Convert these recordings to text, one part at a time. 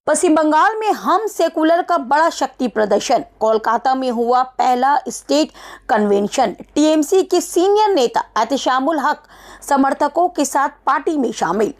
पश्चिम बंगाल में हम सेकुलर का बड़ा शक्ति प्रदर्शन। कोलकाता में हुआ पहला स्टेट कन्वेंशन। टीएमसी के सीनियर नेता एहतेशामुल हक समर्थकों के साथ पार्टी में शामिल।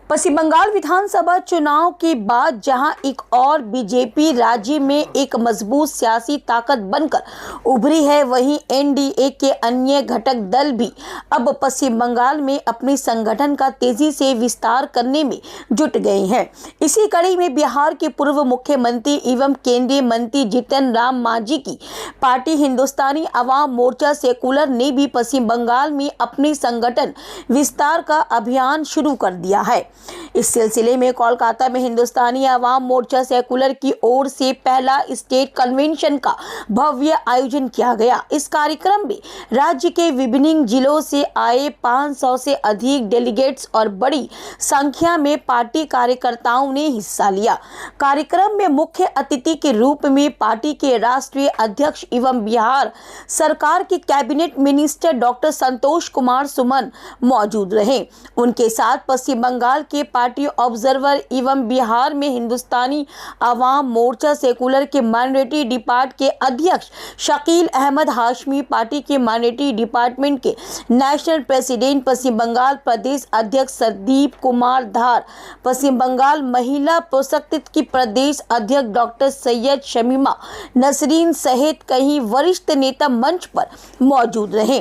पश्चिम बंगाल विधानसभा चुनाव के बाद जहां एक और बीजेपी राज्य में एक मजबूत सियासी ताकत बनकर उभरी है, वहीं एनडीए के अन्य घटक दल भी अब पश्चिम बंगाल में अपने संगठन का तेजी से विस्तार करने में जुट गए हैं। इसी कड़ी में बिहार के पूर्व मुख्यमंत्री एवं केंद्रीय मंत्री जीतन राम मांझी की पार्टी हिंदुस्तानी अवाम मोर्चा सेकुलर ने भी पश्चिम बंगाल में अपने संगठन विस्तार का अभियान शुरू कर दिया है। इस सिलसिले में कोलकाता में हिंदुस्तानी अवाम मोर्चा सेकुलर की ओर से पहला स्टेट कन्वेंशन का भव्य आयोजन किया गया। इस कार्यक्रम में राज्य के विभिन्न जिलों से आए 500 से अधिक डेलीगेट्स और बड़ी संख्या में पार्टी कार्यकर्ताओं ने हिस्सा लिया। कार्यक्रम में मुख्य अतिथि के रूप में पार्टी के राष्ट्रीय अध्यक्ष एवं बिहार सरकार के cabinet minister doctor Santosh Kumar Suman मौजूद रहे। उनके साथ पश्चिम बंगाल के पार्टी ऑब्जर्वर एवं बिहार में हिंदुस्तानी अवाम मोर्चा सेकुलर के माइनॉरिटी डिपार्ट के अध्यक्ष शकील अहमद हाशमी, पार्टी के माइनॉरिटी डिपार्टमेंट के नेशनल प्रेसिडेंट पश्चिम बंगाल प्रदेश अध्यक्ष संदीप कुमार धार, पश्चिम बंगाल महिला प्रोशक्ति की प्रदेश अध्यक्ष डॉक्टर सैयद शमीमा नसरीन सहित कई वरिष्ठ नेता मंच पर मौजूद रहे।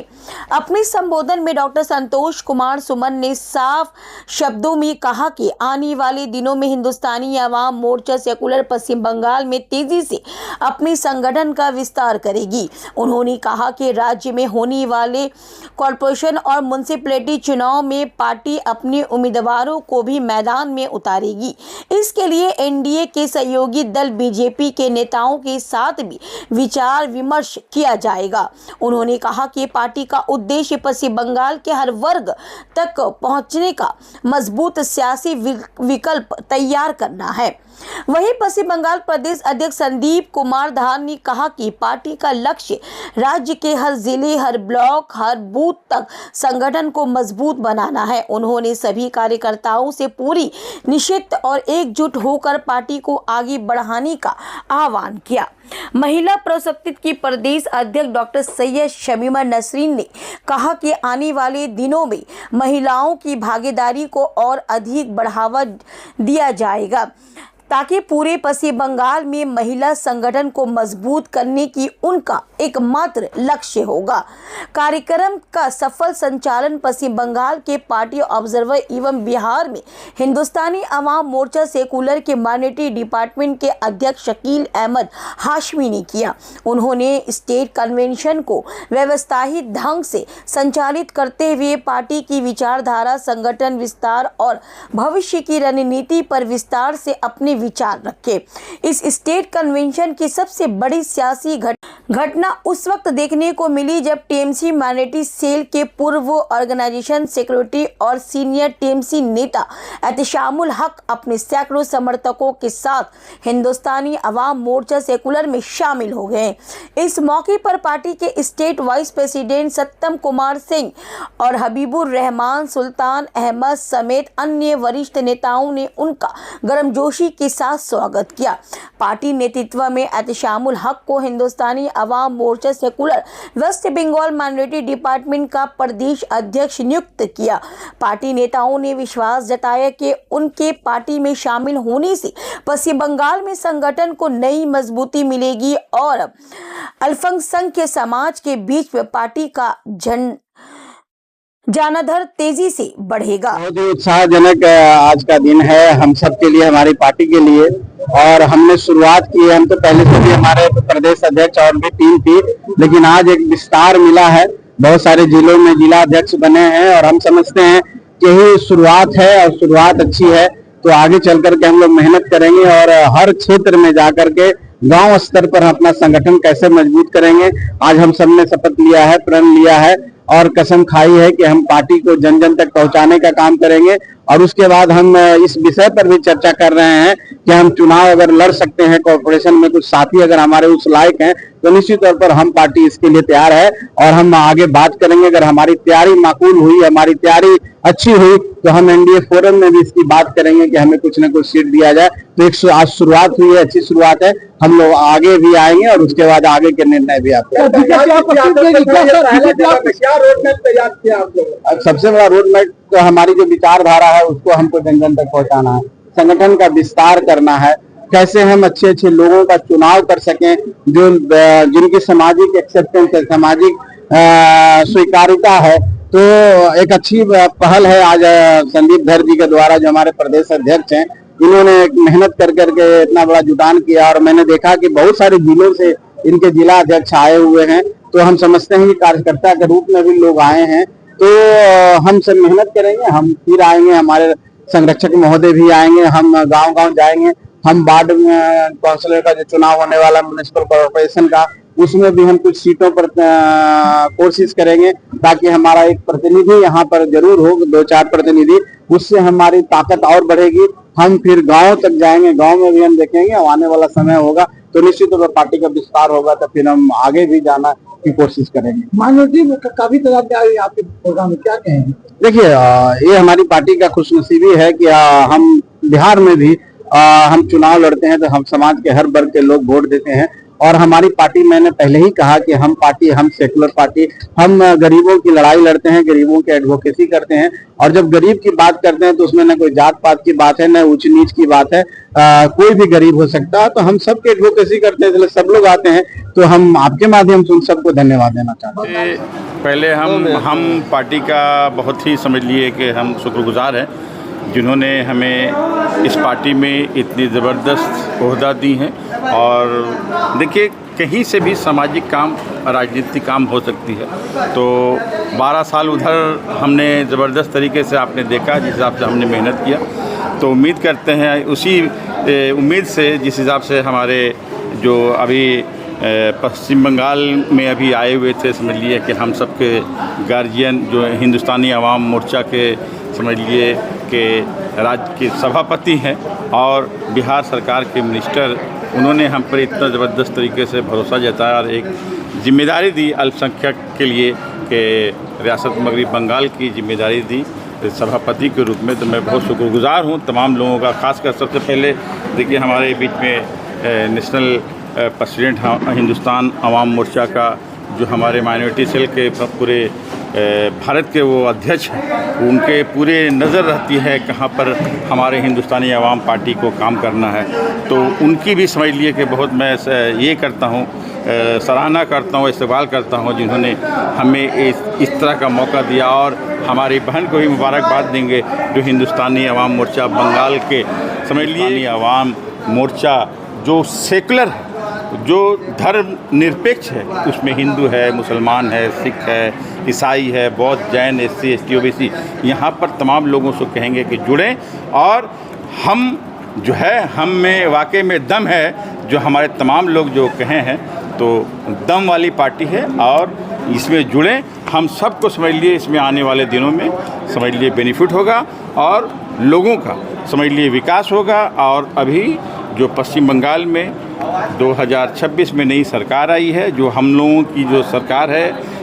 अपने संबोधन में डॉक्टर संतोष कुमार सुमन ने साफ शब्दों में कहा कि आने वाले दिनों में हिंदुस्तानी अवाम मोर्चा सेकुलर पश्चिम बंगाल में तेजी से अपने संगठन का विस्तार करेगी। उन्होंने कहा कि राज्य में होने वाले कॉर्पोरेशन और म्युनिसिपैलिटी चुनाव में पार्टी अपने उम्मीदवारों को भी मैदान में उतारेगी। इसके लिए एनडीए के सहयोगी दल बीजेपी के नेताओं के साथ भी विचार विमर्श किया जाएगा। उन्होंने कहा कि पार्टी का उद्देश्य पश्चिम बंगाल के हर वर्ग तक पहुंचने का मजबूत सियासी विकल्प तैयार करना है। वहीं पश्चिम बंगाल प्रदेश अध्यक्ष संदीप कुमार धार ने कहा कि पार्टी का लक्ष्य राज्य के हर जिले, हर ब्लॉक, हर बूथ तक संगठन को मजबूत बनाना है। उन्होंने सभी कार्यकर्ताओं से पूरी निश्चित और एकजुट होकर पार्टी को आगे बढ़ाने का आह्वान किया। महिला प्रोशक्ति की प्रदेश अध्यक्ष डॉक्टर सैयद शमीमा नसरीन ने कहा कि आने वाले दिनों में महिलाओं की भागीदारी को और अधिक बढ़ावा दिया जाएगा ताकि पूरे पश्चिम बंगाल में महिला संगठन को मजबूत करने की उनका एकमात्र लक्ष्य होगा। कार्यक्रम का सफल संचालन पश्चिम बंगाल के पार्टी ऑब्जर्वर एवं बिहार में हिंदुस्तानी अवाम मोर्चा सेकुलर के माइनॉरिटी डिपार्टमेंट के अध्यक्ष शकील अहमद हाशमी ने किया। उन्होंने स्टेट कन्वेंशन को व्यवस्थित ढंग से संचालित करते हुए पार्टी की विचारधारा, संगठन विस्तार और भविष्य की रणनीति पर विस्तार से अपने विचार रखे। इस स्टेट कन्वेंशन की सबसे बड़ी सियासी घटना उस वक्त देखने को मिली जब टीएमसी माइनॉरिटी सेल के पूर्व ऑर्गेनाइजेशन सेक्रेटरी और सीनियर टीएमसी नेता एहतेशामुल हक अपने सैकड़ों समर्थकों के साथ हिंदुस्तानी अवाम मोर्चा सेकुलर में शामिल हो गए। इस मौके पर पार्टी के स्टेट वाइस प्रेसिडेंट सत्यम कुमार सिंह और हबीबुर रहमान, सुल्तान अहमद समेत अन्य वरिष्ठ नेताओं ने उनका गर्मजोशी के साथ स्वागत किया। पार्टी नेतृत्व में एहतेशामुल हक को Hindustani Awam Morcha secular West Bengal minority department का प्रदेश अध्यक्ष नियुक्त किया। पार्टी नेताओं ने विश्वास जताया कि उनके पार्टी में शामिल होने से पश्चिम बंगाल में संगठन को नई मजबूती मिलेगी और अल्पसंख्यक समाज के बीच में पार्टी का जनाधार तेजी से बढ़ेगा। बहुत ही उत्साहजनक आज का दिन है हम सब के लिए, हमारी पार्टी के लिए। और हमने शुरुआत की है, हम तो पहले से भी हमारे प्रदेश अध्यक्ष और भी टीम थी, लेकिन आज एक विस्तार मिला है। बहुत सारे जिलों में जिला अध्यक्ष बने हैं और हम समझते हैं कि यही शुरुआत है और शुरुआत अच्छी है। तो आगे चल करके हम लोग मेहनत करेंगे और हर क्षेत्र में जाकर के गांव स्तर पर अपना संगठन कैसे मजबूत करेंगे। आज हम सबने शपथ लिया है, प्रण लिया है और कसम खाई है कि हम पार्टी को जन जन तक पहुंचाने का काम करेंगे। और उसके बाद हम इस विषय पर भी चर्चा कर रहे हैं कि हम चुनाव अगर लड़ सकते हैं, कॉर्पोरेशन में कुछ साथी अगर हमारे उस लायक हैं तो निश्चित तौर पर हम पार्टी इसके लिए तैयार है और हम आगे बात करेंगे। अगर हमारी तैयारी माकूल हुई, हमारी तैयारी अच्छी हुई तो हम एनडीए फोरम में भी इसकी बात करेंगे कि हमें कुछ न कुछ सीट दिया जाए। तो एक आज शुरुआत हुई है, अच्छी शुरुआत है। हम लोग आगे भी आएंगे और उसके बाद आगे के निर्णय भी आपको। अब सबसे बड़ा रोड मैप तो हमारी जो विचारधारा है उसको हमको जन जन तक पहुंचाना है, संगठन का विस्तार करना है, कैसे हम अच्छे अच्छे लोगों का चुनाव कर सकें जो जिनकी सामाजिक एक्सेप्टेंस है, सामाजिक स्वीकार्यता है। तो एक अच्छी पहल है आज संदीप धर जी के द्वारा, जो हमारे प्रदेश अध्यक्ष हैं, इन्होंने मेहनत कर करके इतना बड़ा जुटान किया और मैंने देखा कि बहुत सारे जिलों से इनके जिला अध्यक्ष आए हुए हैं। तो हम समझते हैं कि कार्यकर्ता के रूप में भी लोग आए हैं। तो हम सब मेहनत करेंगे, हम फिर आएंगे, हमारे संरक्षक महोदय भी आएंगे, हम गांव गांव जाएंगे, हम वार्ड में काउंसिलर का जो चुनाव होने वाला म्युनिसिपल कॉर्पोरेशन का, उसमें भी हम कुछ सीटों पर कोशिश करेंगे ताकि हमारा एक प्रतिनिधि यहाँ पर जरूर हो, 2-4 प्रतिनिधि, उससे हमारी ताकत और बढ़ेगी। हम फिर गांव तक जाएंगे, गांव में भी हम देखेंगे, आने वाला समय होगा तो निश्चित तौर पर पार्टी का विस्तार होगा, तो फिर हम आगे भी जाना की कोशिश करेंगे। माइनॉरिटी का भी आपके प्रोग्राम में क्या कहेंगे? देखिए, ये हमारी पार्टी का खुशनसीबी है कि हम बिहार में भी हम चुनाव लड़ते हैं तो हम समाज के हर वर्ग के लोग वोट देते हैं। और हमारी पार्टी, मैंने पहले ही कहा कि हम सेकुलर पार्टी, हम गरीबों की लड़ाई लड़ते हैं, गरीबों की एडवोकेसी करते हैं। और जब गरीब की बात करते हैं तो उसमें न कोई जात पात की बात है, न ऊंच नीच की बात है, कोई भी गरीब हो सकता है। तो हम सबके एडवोकेसी करते हैं, इसलिए सब लोग आते हैं। तो हम आपके माध्यम से उन सबको धन्यवाद देना चाहते हैं। पहले हम पार्टी का बहुत ही समझ लिए कि हम शुक्रगुजार हैं जिन्होंने हमें इस पार्टी में इतनी ज़बरदस्त ओहदा दी हैं। और देखिए, कहीं से भी सामाजिक काम, राजनीतिक काम हो सकती है। तो 12 साल उधर हमने ज़बरदस्त तरीके से, आपने देखा जिस हिसाब से हमने मेहनत किया। तो उम्मीद करते हैं उसी उम्मीद से, जिस हिसाब से हमारे जो अभी पश्चिम बंगाल में अभी आए हुए थे, समझ लिए कि हम सबके गार्जियन जो हिंदुस्तानी अवाम मोर्चा के, समझ लिए कि राज्य के सभापति हैं और बिहार सरकार के मिनिस्टर, उन्होंने हम पर इतना ज़बरदस्त तरीके से भरोसा जताया और एक जिम्मेदारी दी अल्पसंख्यक के लिए कि रियासत मगरबी बंगाल की जिम्मेदारी दी सभापति के रूप में। तो मैं बहुत शुक्रगुजार हूँ तमाम लोगों का। खासकर सबसे पहले देखिए, हमारे बीच में नेशनल प्रेसिडेंट हिंदुस्तान अवाम मोर्चा का, जो हमारे माइनॉरिटी सेल के पूरे भारत के वो अध्यक्ष हैं, उनके पूरे नज़र रहती है कहाँ पर हमारे हिंदुस्तानी अवाम पार्टी को काम करना है। तो उनकी भी समझ लिए कि बहुत मैं ये करता हूँ, सराहना करता हूँ, इस्तेमाल करता हूँ, जिन्होंने हमें इस तरह का मौका दिया। और हमारी बहन को भी मुबारकबाद देंगे जो हिंदुस्तानी अवाम मोर्चा बंगाल के, समझ लिए अवाम मोर्चा जो सेकुलर है, जो धर्म निरपेक्ष है, उसमें हिंदू है, मुसलमान है, सिख है, ईसाई है, बौद्ध, जैन, SC, ST, OBC, यहाँ पर तमाम लोगों से कहेंगे कि जुड़ें। और हम जो है, हम में वाकई में दम है, जो हमारे तमाम लोग जो कहे हैं, तो दम वाली पार्टी है और इसमें जुड़ें। हम सबको समझ लिए इसमें आने वाले दिनों में समझ लिए बेनिफिट होगा और लोगों का समझ लिए विकास होगा। और अभी जो पश्चिम बंगाल में 2026 में नई सरकार आई है, जो हम लोगों की जो सरकार है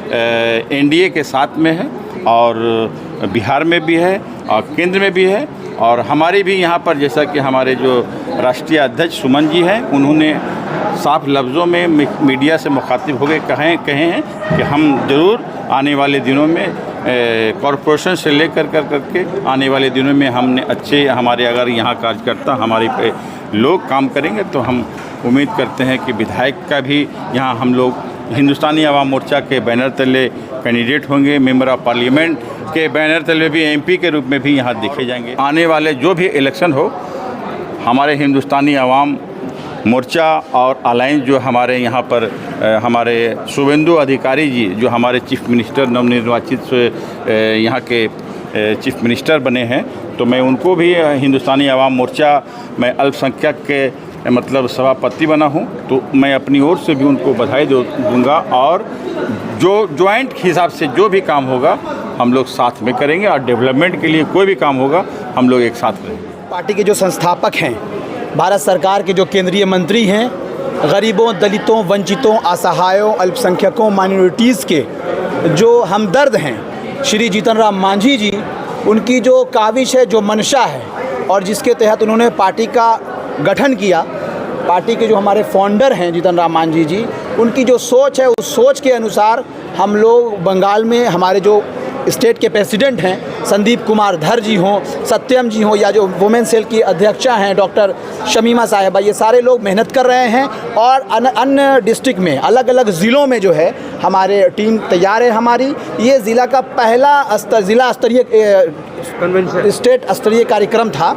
NDA के साथ में है, और बिहार में भी है और केंद्र में भी है। और हमारे भी यहाँ पर, जैसा कि हमारे जो राष्ट्रीय अध्यक्ष सुमन जी हैं, उन्होंने साफ लफ्ज़ों में मीडिया से मुखातिब होकर कहे हैं कि हम ज़रूर आने वाले दिनों में कॉरपोरेशन से लेकर करके आने वाले दिनों में हमने अच्छे, हमारे अगर यहाँ कार्यकर्ता हमारे पे लोग काम करेंगे तो हम उम्मीद करते हैं कि विधायक का भी यहाँ हम लोग हिंदुस्तानी अवाम मोर्चा के बैनर तले कैंडिडेट होंगे, मेंबर ऑफ पार्लियामेंट के बैनर तले भी MP के रूप में भी यहाँ दिखे जाएंगे। आने वाले जो भी इलेक्शन हो, हमारे हिंदुस्तानी अवाम मोर्चा और अलायंस जो हमारे यहाँ पर हमारे शुभेंदु अधिकारी जी, जो हमारे चीफ मिनिस्टर नवनिर्वाचित यहाँ के चीफ मिनिस्टर बने हैं, तो मैं उनको भी हिंदुस्तानी अवाम मोर्चा में अल्पसंख्यक के मतलब सभापति बना हूँ। तो मैं अपनी ओर से भी उनको बधाई दूंगा और जो ज्वाइंट हिसाब से जो भी काम होगा हम लोग साथ में करेंगे और डेवलपमेंट के लिए कोई भी काम होगा हम लोग एक साथ करेंगे। पार्टी के जो संस्थापक हैं, भारत सरकार के जो केंद्रीय मंत्री हैं, गरीबों, दलितों, वंचितों, असहायों, अल्पसंख्यकों, माइनॉरिटीज़ के जो हमदर्द हैं, श्री जीतन राम मांझी जी उनकी जो काविश है, जो मंशा है और जिसके तहत उन्होंने पार्टी का गठन किया, पार्टी के जो हमारे फाउंडर हैं जीतन राम मांझी जी, उनकी जो सोच है उस सोच के अनुसार हम लोग बंगाल में हमारे जो स्टेट के प्रेसिडेंट हैं संदीप कुमार धर जी हों, सत्यम जी हों, या जो वुमेन सेल की अध्यक्षा हैं डॉक्टर शमीमा साहिबा, ये सारे लोग मेहनत कर रहे हैं। और अन्य डिस्ट्रिक्ट में अलग अलग ज़िलों में जो है हमारे टीम तैयार है हमारी। ये ज़िला का पहला ज़िला स्तरीय स्टेट स्तरीय कार्यक्रम था,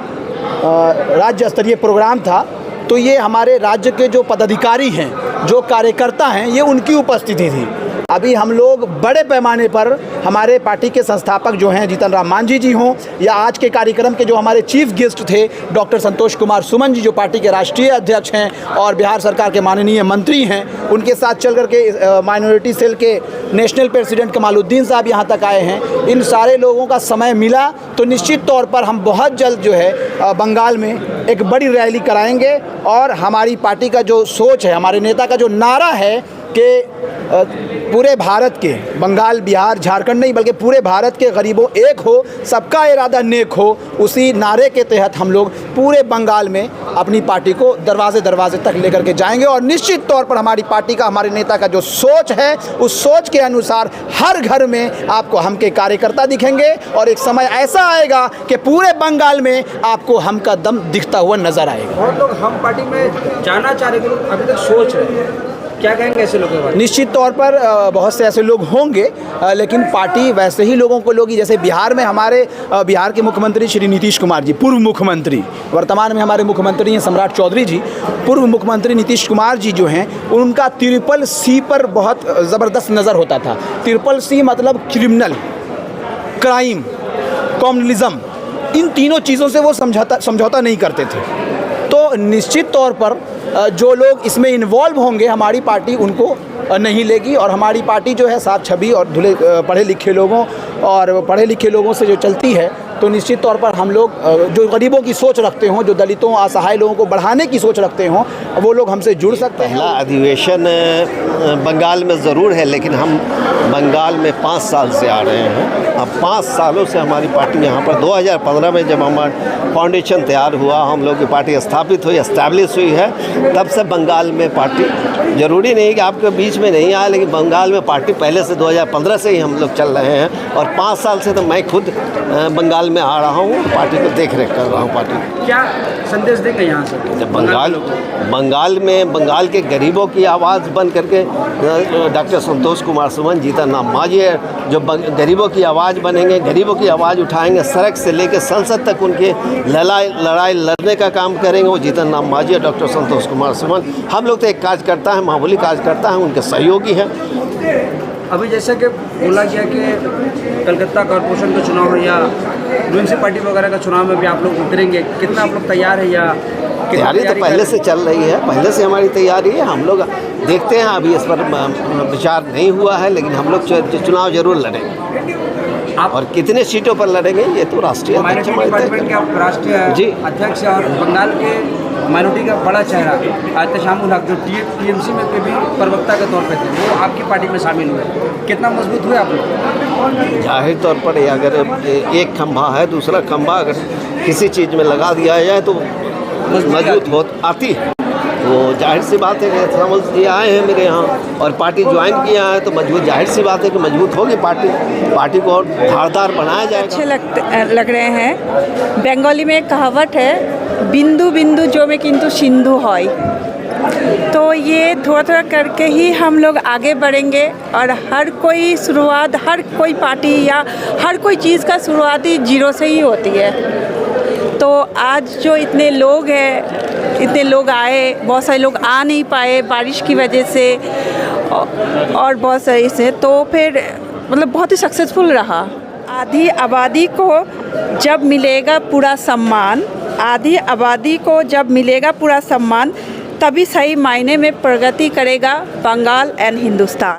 राज्य स्तरीय प्रोग्राम था। तो ये हमारे राज्य के जो पदाधिकारी हैं, जो कार्यकर्ता हैं, ये उनकी उपस्थिति थी। अभी हम लोग बड़े पैमाने पर हमारे पार्टी के संस्थापक जो हैं जीतन राम मांझी जी हों, या आज के कार्यक्रम के जो हमारे चीफ गेस्ट थे डॉक्टर संतोष कुमार सुमन जी, जो पार्टी के राष्ट्रीय अध्यक्ष हैं और बिहार सरकार के माननीय मंत्री हैं, उनके साथ चल करके माइनॉरिटी सेल के नेशनल प्रेसिडेंट कमालुद्दीन साहब यहाँ तक आए हैं। इन सारे लोगों का समय मिला तो निश्चित तौर पर हम बहुत जल्द जो है बंगाल में एक बड़ी रैली कराएंगे। और हमारी पार्टी का जो सोच है, हमारे नेता का जो नारा है कि पूरे भारत के, बंगाल, बिहार, झारखंड नहीं बल्कि पूरे भारत के गरीबों एक हो, सबका इरादा नेक हो, उसी नारे के तहत हम लोग पूरे बंगाल में अपनी पार्टी को दरवाजे दरवाजे तक लेकर के जाएंगे। और निश्चित तौर पर हमारी पार्टी का, हमारे नेता का जो सोच है, उस सोच के अनुसार हर घर में आपको हम के कार्यकर्ता दिखेंगे और एक समय ऐसा आएगा कि पूरे बंगाल में आपको हम का दम दिखता हुआ नजर आएगा। बहुत लोग हम पार्टी में जाना चाह रहे हैं, अभी तक सोच रहे हैं, क्या कहेंगे ऐसे लोगों के बारे में? निश्चित तौर पर बहुत से ऐसे लोग होंगे, लेकिन पार्टी वैसे ही लोगों को लोगी। जैसे बिहार में हमारे बिहार के मुख्यमंत्री श्री नीतीश कुमार जी, पूर्व मुख्यमंत्री, वर्तमान में हमारे मुख्यमंत्री हैं सम्राट चौधरी जी, पूर्व मुख्यमंत्री नीतीश कुमार जी जो हैं, उनका CCC पर बहुत ज़बरदस्त नज़र होता था। CCC मतलब क्रिमिनल, क्राइम, कम्युनलिज्म, इन तीनों चीज़ों से वो समझौता नहीं करते थे। तो निश्चित तौर पर जो लोग इसमें इन्वॉल्व होंगे, हमारी पार्टी उनको नहीं लेगी। और हमारी पार्टी जो है साफ छवि और पढ़े लिखे लोगों से जो चलती है, तो निश्चित तौर पर हम लोग जो गरीबों की सोच रखते हों, जो दलितों, असहाय लोगों को बढ़ाने की सोच रखते हों, वो लोग हमसे जुड़ सकते हैं। पहला अधिवेशन बंगाल में ज़रूर है, लेकिन हम बंगाल में 5 साल से आ रहे हैं। अब 5 सालों से हमारी पार्टी यहाँ पर 2015 में जब हमारा फाउंडेशन तैयार हुआ, हम लोग की पार्टी स्थापित हुई, एस्टैब्लिश हुई है, तब से बंगाल में पार्टी, ज़रूरी नहीं कि आपके बीच में नहीं आया, लेकिन बंगाल में पार्टी पहले से 2015 से ही हम लोग चल रहे हैं। और 5 साल से तो मैं खुद बंगाल में आ रहा हूँ, पार्टी को देख रेख कर रहा हूँ। पार्टी क्या संदेश देंगे यहाँ से? जब बंगाल में बंगाल के गरीबों की आवाज़ बन करके डॉक्टर संतोष कुमार सुमन, जीतन राम मांझी जो गरीबों की आवाज़ बनेंगे, गरीबों की आवाज़ उठाएंगे, सड़क से लेकर संसद तक उनकी लड़ाई लड़ने का काम करेंगे, वो जीतन राम मांझी और डॉक्टर संतोष कुमार सुमन। हम लोग तो एक कार्यकर्ता हैं, मामूली कार्यकर्ता हैं, उनके सहयोगी हैं। अभी जैसे कि बोला गया कि कलकत्ता कॉर्पोरेशन का चुनाव है या म्यूनसिपैलिटी वगैरह का चुनाव में भी आप लोग उतरेंगे, कितना आप लोग तैयार है? या तैयारी तो पहले से चल रही है, पहले से हमारी तैयारी है। हम लोग देखते हैं, अभी इस पर विचार नहीं हुआ है, लेकिन हम लोग चुनाव जरूर लड़ेंगे। आप और कितने सीटों पर लड़ेंगे ये तो राष्ट्रीय माइनॉरिटी डिपार्टमेंट के आप राष्ट्रीय जी अध्यक्ष और बंगाल के माइनॉरिटी का बड़ा चेहरा एहतेशामुल हक, जो TMC में के भी प्रवक्ता के तौर पे थे, वो आपकी पार्टी में शामिल हुए, कितना मजबूत हुए आप लोग? जाहिर तौर पर अगर एक खंभा है, दूसरा खंभा अगर किसी चीज़ में लगा दिया जाए तो मजबूत हो आती है। तो जाहिर सी बात है कि समझ ये आए हैं मेरे यहाँ और पार्टी ज्वाइन किया है, तो मजबूत, जाहिर सी बात है कि मजबूत होगी पार्टी को और धारदार बनाया जाएगा। अच्छे लग रहे हैं। बंगाली में एक कहावत है, बिंदु बिंदु जो में किंतु सिंधु है। तो ये थोड़ा थोड़ा करके ही हम लोग आगे बढ़ेंगे और हर कोई शुरुआत, हर कोई पार्टी या हर कोई चीज़ का शुरुआत ही जीरो से ही होती है। तो आज जो इतने लोग हैं, इतने लोग आए, बहुत सारे लोग आ नहीं पाए बारिश की वजह से और बहुत सारे से, तो फिर मतलब बहुत ही सक्सेसफुल रहा। आधी आबादी को जब मिलेगा पूरा सम्मान, आधी आबादी को जब मिलेगा पूरा सम्मान, तभी सही मायने में प्रगति करेगा बंगाल एंड हिंदुस्तान।